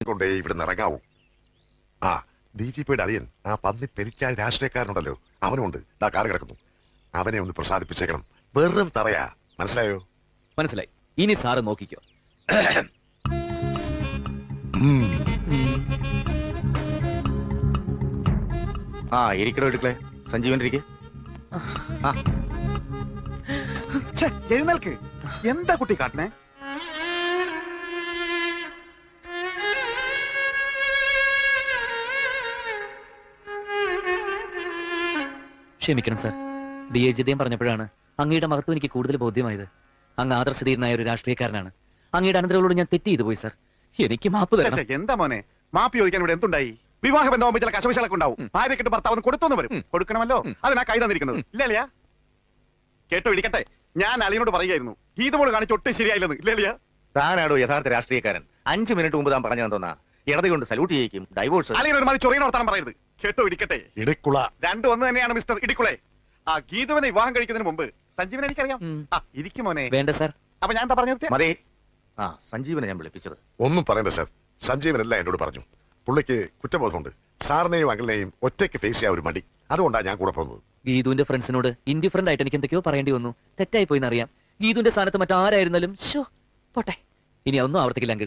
കൊണ്ടേ ഇവിടുന്ന് ഇറങ്ങാവൂ. ആ DGPയുടെ അളിയൻ ആ പന്നി പെരിച്ചായ രാഷ്ട്രീയക്കാരനുണ്ടല്ലോ, അവനുണ്ട്. ദാ കാറ് കിടക്കുന്നു. അവനെ ഒന്ന് പ്രസാദിപ്പിച്ചേക്കണം. വെറും തറയാ, മനസ്സിലായോ? മനസ്സിലായി. ഇനി സാറ് നോക്കിക്കോ. ആ ഇരിക്കടോ എടുക്കളെ. സഞ്ജീവൻ ഇരിക്കെ. എഴുന്നേൽക്ക്. എന്താ കുട്ടി കാട്ടണേ? ക്ഷമിക്കണം സാർ. DIG പറഞ്ഞപ്പോഴാണ് അങ്ങയുടെ മഹത്വം എനിക്ക് കൂടുതൽ ബോധ്യമായത്. അങ്ങ് ആദർശധീരനായ ഒരു രാഷ്ട്രീയക്കാരനാണ്. അങ്ങയുടെ അനന്തരങ്ങളോട് ഞാൻ തെറ്റ് ചെയ്തു പോയി സാർ. എനിക്ക് മാപ്പ് തരണം. എന്താ മോനെ മാപ്പി ചോദിക്കാൻ ഇവിടെ എന്തുണ്ടായി? വിവാഹ ബന്ധമാകുമ്പോൾ ചില കശവശകളൊക്കെ ഉണ്ടാവും. ഭാര്യ കിട്ടും ഭർത്താവ് കൊടുത്തോന്ന് വരും. കൊടുക്കണമല്ലോ, അതിനാ കൈ തന്നിരിക്കുന്നത്. ഇല്ലല്ലയാ കേട്ടോ ഇടിക്കട്ടെ. ഞാൻ അളിയനോട് പറയുകയായിരുന്നു, ഗീതമോള് കാണിച്ച് ഒട്ടും ശരിയായില്ലെന്ന്. ഇല്ലല്ലയാ താനാടോ യഥാർത്ഥ രാഷ്ട്രീയക്കാരൻ. 5 മിനിറ്റ് മുമ്പ് താൻ പറഞ്ഞു തോന്നാ ഇടത് കൊണ്ട് സല്യൂട്ട് ചെയ്യിക്കും. ഡൈവോഴ്സ്. അളിയൻ ഒരു മാതിരി ചൊറിയണ വർത്താനം പറയരുത്. കേട്ടോ ഇടിക്കട്ടെ. ഇടിക്കുള രണ്ടും ഒന്ന് തന്നെയാണ് മിസ്റ്റർ ഇടിക്കുളെ. ആ ഗീതുവിനെ വിവാഹം കഴിക്കുന്നതിന് മുമ്പ് സഞ്ജീവനെ എനിക്കറിയാം. ആ ഇരിക്കുമോനെ. വേണ്ട സാർ. അപ്പൊ ഞാൻ എന്താ പറഞ്ഞു? മതി. ആ സഞ്ജീവനെ ഞാൻ വിളിപ്പിച്ചത്. ഒന്നും പറയണ്ട സാർ. സഞ്ജീവനല്ല എന്നോട് പറഞ്ഞു. പുള്ളിക്ക് കുറ്റബോധമുണ്ട്. സാറിനെയും അങ്കിളിനെയും ഒറ്റയ്ക്ക് ഫേസ് ചെയ്യാൻ ഒരു മടി. അതുകൊണ്ടാണ് ഞാൻ കൂടെ പോകുന്നത്. ഗീതുവിന്റെ ഫ്രണ്ട്സിനോട് ഇൻഡിഫറന്റ് ആയിട്ട് എനിക്ക് എന്തൊക്കെയോ പറയേണ്ടി വന്നു. തെറ്റായി പോയിന്നറിയാം. ഗീതുവിന്റെ സ്ഥാനത്ത് മറ്റാരായിരുന്നാലും പോട്ടെ. ഇനി ഒന്നും ആവർത്തിക്കില്ല അങ്കിൾ.